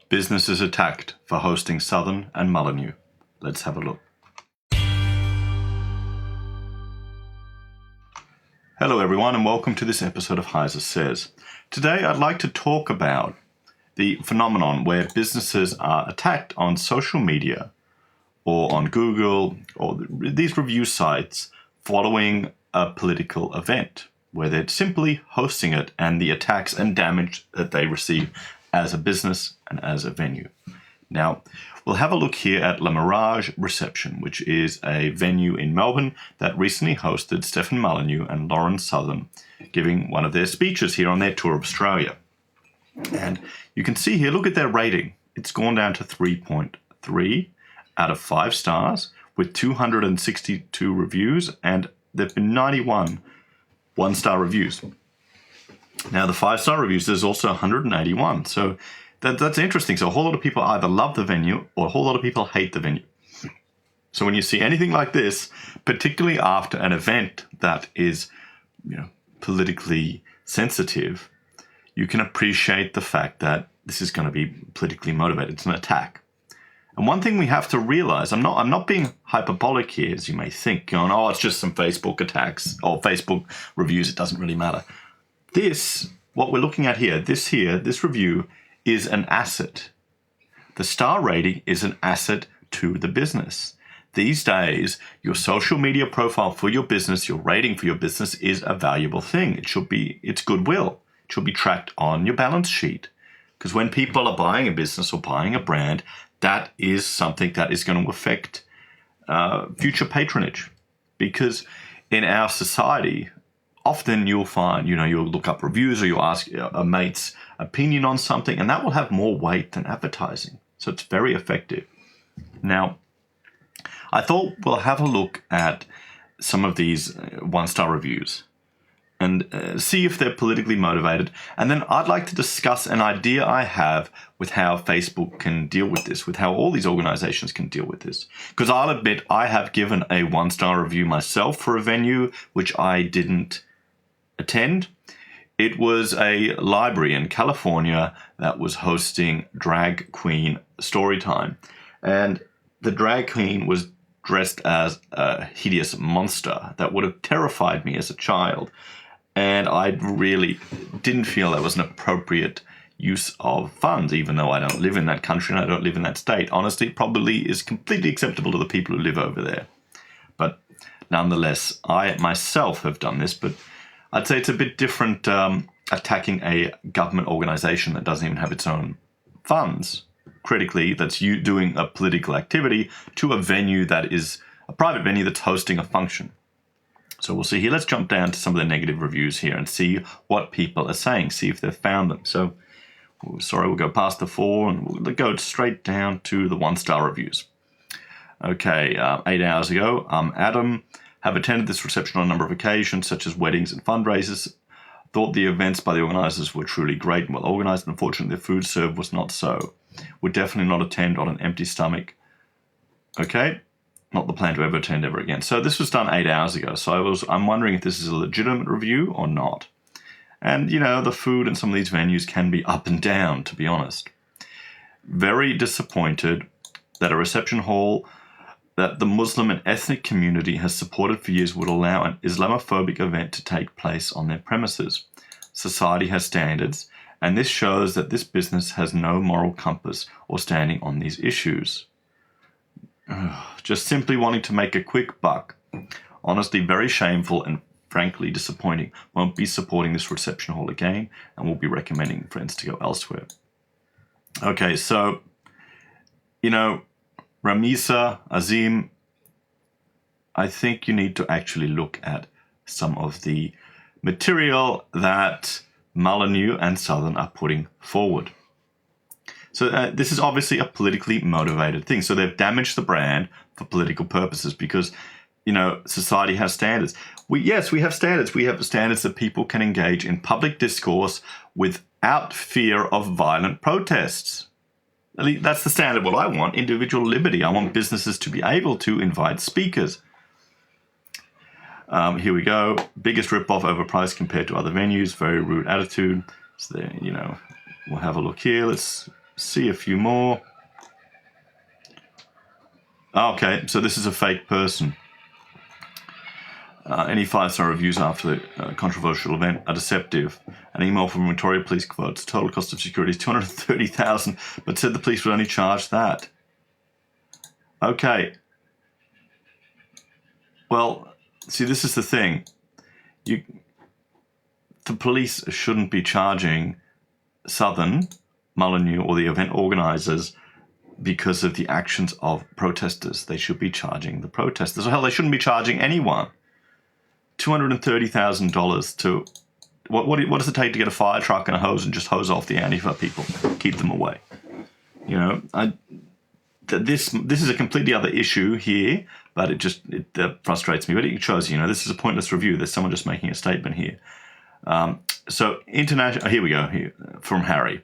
Businesses attacked for hosting Southern and Molyneux. Let's have a look. Hello everyone and welcome to this episode of Heiser Says. Today I'd like to talk about the phenomenon where businesses are attacked on social media or on Google or these review sites following a political event where they're simply hosting it and the attacks and damage that they receive as a business and as a venue. Now, we'll have a look here at La Mirage Reception, which is a venue in Melbourne that recently hosted Stefan Molyneux and Lauren Southern giving one of their speeches here on their tour of Australia. And you can see here, look at their rating. It's gone down to 3.3 out of 5 stars with 262 reviews, and there have been 91 one-star reviews. Now, the 5-star reviews, there's also 181. So that's interesting. So a whole lot of people either love the venue or a whole lot of people hate the venue. So when you see anything like this, particularly after an event that is, politically sensitive, you can appreciate the fact that this is going to be politically motivated. It's an attack. And one thing we have to realize, I'm not being hyperbolic here, as you may think, going, oh, it's just some Facebook attacks or Facebook reviews. It doesn't really matter. What we're looking at here, this review is an asset. The star rating is an asset to the business. These days, your social media profile for your business, your rating for your business is a valuable thing. It's goodwill. It should be tracked on your balance sheet. Because when people are buying a business or buying a brand, that is something that is going to affect future patronage. Because in our society, often you'll find, you'll look up reviews or you'll ask a mate's opinion on something, and that will have more weight than advertising. So it's very effective. Now, I thought we'll have a look at some of these one-star reviews and see if they're politically motivated. And then I'd like to discuss an idea I have with how Facebook can deal with this, with how all these organizations can deal with this. Because I'll admit I have given a one-star review myself for a venue which I didn't attend. It was a library in California that was hosting drag queen story time. And the drag queen was dressed as a hideous monster that would have terrified me as a child. And I really didn't feel that was an appropriate use of funds, even though I don't live in that country and I don't live in that state. Honestly, it probably is completely acceptable to the people who live over there. But nonetheless, I myself have done this, but I'd say it's a bit different attacking a government organization that doesn't even have its own funds, critically, that's you doing a political activity, to a venue that is a private venue that's hosting a function. So we'll see here. Let's jump down to some of the negative reviews here and see what people are saying, see if they've found them. So, we'll go past the 4 and we'll go straight down to the one-star reviews. Okay, 8 hours ago, Adam, have attended this reception on a number of occasions, such as weddings and fundraisers. Thought the events by the organisers were truly great and well organised. Unfortunately, the food served was not so. Would definitely not attend on an empty stomach. Okay, not the plan to ever attend ever again. So this was done 8 hours ago. So I'm wondering if this is a legitimate review or not. And, the food in some of these venues can be up and down, to be honest. Very disappointed that a reception hall that the Muslim and ethnic community has supported for years would allow an Islamophobic event to take place on their premises. Society has standards, and this shows that this business has no moral compass or standing on these issues. Just simply wanting to make a quick buck. Honestly, very shameful and frankly disappointing. Won't be supporting this reception hall again, and will be recommending friends to go elsewhere. Okay, so, Ramisa, Azim, I think you need to actually look at some of the material that Molyneux and Southern are putting forward. So this is obviously a politically motivated thing. So they've damaged the brand for political purposes because, society has standards. We have standards. We have standards that people can engage in public discourse without fear of violent protests. At least that's the standard what I want, individual liberty. I want businesses to be able to invite speakers. Here we go. Biggest rip-off, overpriced compared to other venues. Very rude attitude. So there, we'll have a look here. Let's see a few more. Okay, so this is a fake person. Any 5-star reviews after the controversial event are deceptive. An email from Victoria Police quotes, total cost of security is $230,000, but said the police would only charge that. Okay. Well, see, this is the thing. The police shouldn't be charging Southern, Molyneux, or the event organisers because of the actions of protesters. They should be charging the protesters. Or hell, they shouldn't be charging anyone. $230,000 to... What does it take to get a fire truck and a hose and just hose off the Antifa people? Keep them away. You know, this is a completely other issue here, but it frustrates me. But it shows, you know, this is a pointless review. There's someone just making a statement here. So international... here we go, here, from Harry.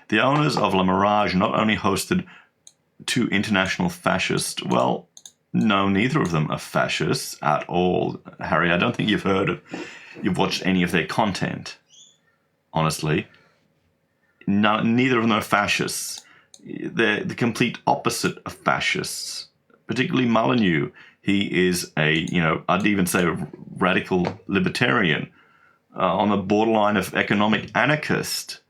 The owners of La Mirage not only hosted 2 international fascists... Well, no, neither of them are fascists at all, Harry. I don't think you've watched any of their content, honestly. No, neither of them are fascists. They're the complete opposite of fascists, particularly Molyneux. He is I'd even say a radical libertarian, on the borderline of economic anarchist.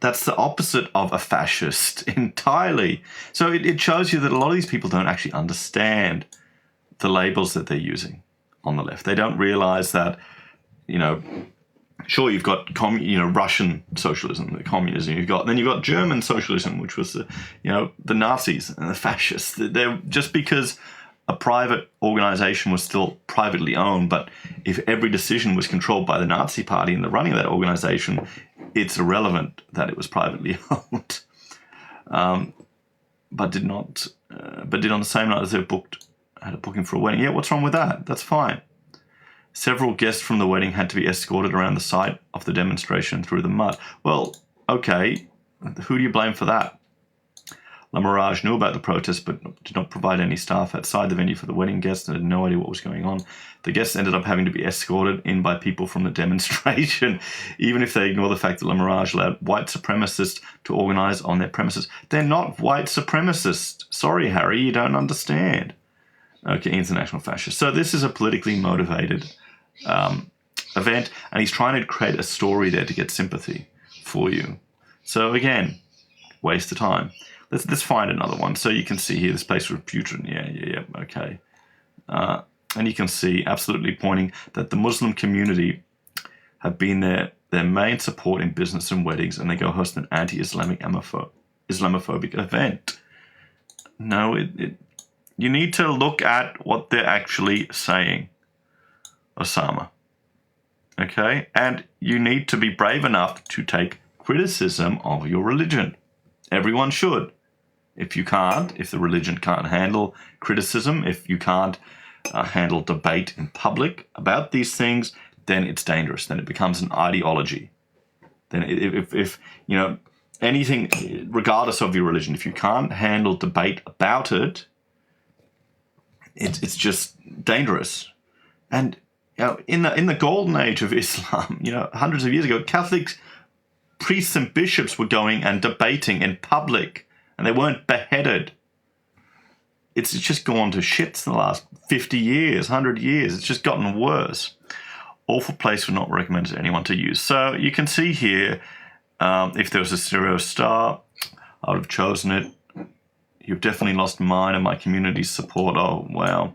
That's the opposite of a fascist entirely. So it shows you that a lot of these people don't actually understand the labels that they're using on the left. They don't realize that, sure, you've got Russian socialism, the communism. You've got German socialism, which was the Nazis and the fascists. They're just because a private organization was still privately owned, but if every decision was controlled by the Nazi Party and the running of that organization, it's irrelevant that it was privately owned. But did on the same night as they had a booking for a wedding. Yeah, what's wrong with that? That's fine. Several guests from the wedding had to be escorted around the site of the demonstration through the mud. Well, okay, who do you blame for that? La Mirage knew about the protest but did not provide any staff outside the venue for the wedding guests and had no idea what was going on. The guests ended up having to be escorted in by people from the demonstration, even if they ignore the fact that La Mirage allowed white supremacists to organise on their premises. They're not white supremacists. Sorry, Harry, you don't understand. Okay, international fascists. So this is a politically motivated event, and he's trying to create a story there to get sympathy for you. So again, waste of time. Let's find another one. So you can see here this place with Putin. Yeah, okay. And you can see absolutely pointing that the Muslim community have been their main support in business and weddings, and they go host an anti-Islamic Islamophobic event. No, you need to look at what they're actually saying, Osama. Okay? And you need to be brave enough to take criticism of your religion. Everyone should. If the religion can't handle criticism, if you can't handle debate in public about these things, then it's dangerous. Then it becomes an ideology. Then if anything, regardless of your religion, if you can't handle debate about it, it's just dangerous. And in the golden age of Islam, hundreds of years ago, Catholics, priests and bishops were going and debating in public, and they weren't beheaded. It's just gone to shits in the last 50 years, 100 years. It's just gotten worse. Awful place would not recommend to anyone to use. So you can see here, if there was a stereo star, I would have chosen it. You've definitely lost mine and my community's support. Oh, wow.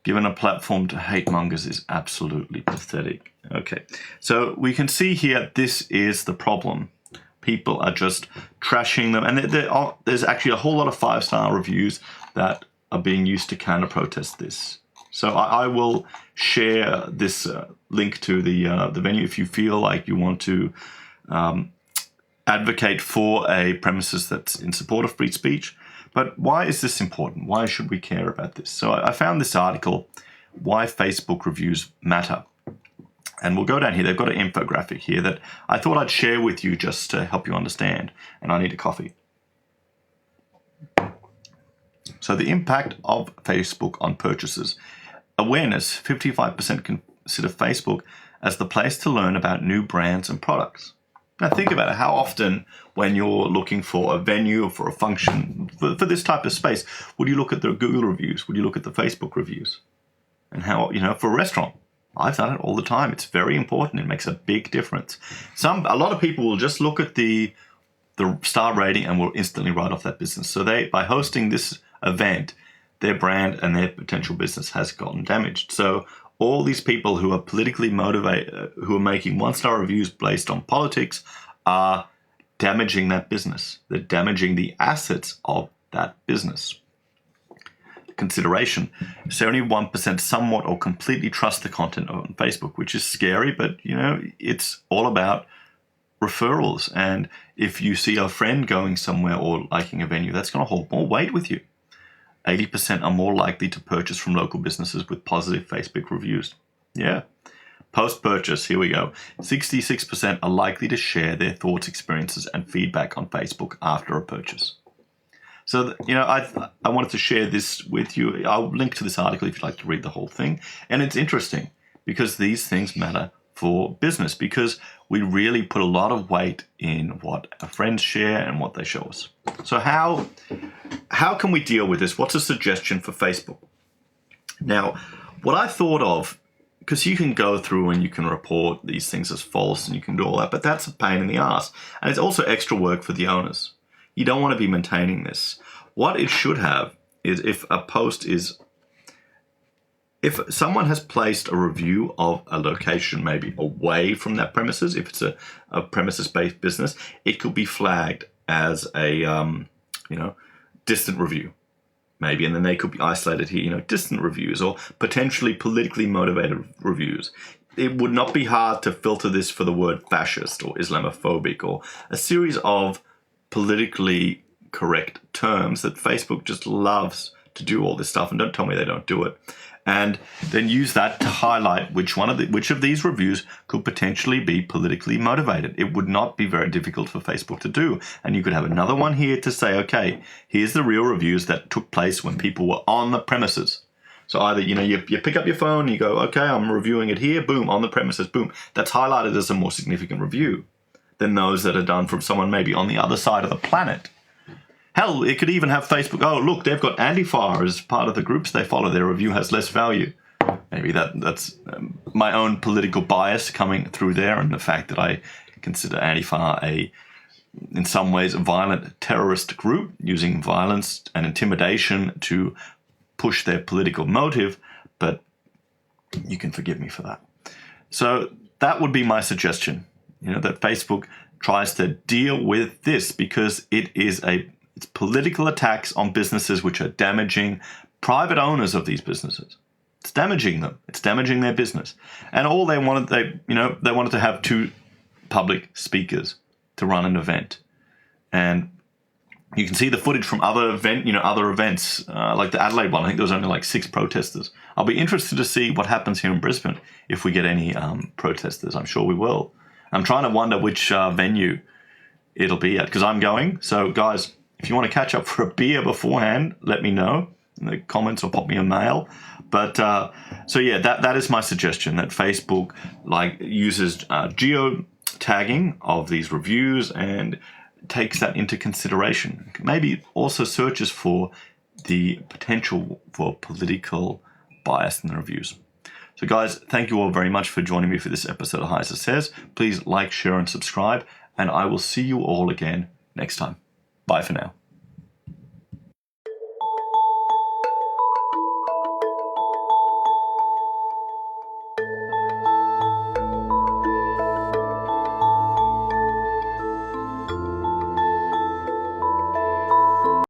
Given a platform to hate mongers is absolutely pathetic. Okay, so we can see here, this is the problem. People are just trashing them. And there's actually a whole lot of 5-star reviews that are being used to counter-protest this. So I will share this link to the venue if you feel like you want to advocate for a premises that's in support of free speech. But why is this important? Why should we care about this? So I found this article, Why Facebook Reviews Matter. And we'll go down here. They've got an infographic here that I thought I'd share with you just to help you understand. And I need a coffee. So the impact of Facebook on purchases. Awareness, 55% consider Facebook as the place to learn about new brands and products. Now think about it. How often when you're looking for a venue or for a function, for this type of space, would you look at the Google reviews? Would you look at the Facebook reviews? And how, for a restaurant, I've done it all the time. It's very important. It makes a big difference. A lot of people will just look at the star rating and will instantly write off that business. So by hosting this event, their brand and their potential business has gotten damaged. So all these people who are politically motivated, who are making one-star reviews based on politics, are damaging that business. They're damaging the assets of that business. Consideration: 71% somewhat or completely trust the content on Facebook, which is scary, but it's all about referrals. And if you see a friend going somewhere or liking a venue, that's going to hold more weight with you. 80% are more likely to purchase from local businesses with positive Facebook reviews. Yeah. Post-purchase, here we go. 66% are likely to share their thoughts, experiences, and feedback on Facebook after a purchase. So, I wanted to share this with you. I'll link to this article if you'd like to read the whole thing. And it's interesting because these things matter for business, because we really put a lot of weight in what our friends share and what they show us. So how can we deal with this? What's a suggestion for Facebook? Now, what I thought of, because you can go through and you can report these things as false and you can do all that, but that's a pain in the ass. And it's also extra work for the owners. You don't want to be maintaining this. What it should have is if someone has placed a review of a location maybe away from that premises, if it's a premises-based business, it could be flagged as a distant review, maybe, and then they could be isolated here, distant reviews or potentially politically motivated reviews. It would not be hard to filter this for the word fascist or Islamophobic or a series of politically correct terms that Facebook just loves to do all this stuff, and don't tell me they don't do it. And then use that to highlight which of these reviews could potentially be politically motivated. It would not be very difficult for Facebook to do. And you could have another one here to say, okay, here's the real reviews that took place when people were on the premises. So either, you pick up your phone, you go, okay, I'm reviewing it here, boom, on the premises, boom. That's highlighted as a more significant review than those that are done from someone maybe on the other side of the planet. Hell, it could even have Facebook, oh, look, they've got Antifa as part of the groups they follow. Their review has less value. Maybe that's my own political bias coming through there, and the fact that I consider Antifa in some ways, a violent terrorist group using violence and intimidation to push their political motive, but you can forgive me for that. So that would be my suggestion, that Facebook tries to deal with this, because it's political attacks on businesses which are damaging private owners of these businesses. It's damaging them. It's damaging their business. And all they wanted to have two public speakers to run an event. And you can see the footage from other events, like the Adelaide one. I think there was only like 6 protesters. I'll be interested to see what happens here in Brisbane if we get any protesters. I'm sure we will. I'm trying to wonder which venue it'll be at, because I'm going. So guys, if you want to catch up for a beer beforehand, let me know in the comments or pop me a mail. But so yeah, that is my suggestion, that Facebook uses geo-tagging of these reviews and takes that into consideration. Maybe also searches for the potential for political bias in the reviews. So guys, thank you all very much for joining me for this episode of Heiser Says. Please like, share, and subscribe, and I will see you all again next time. Bye for now.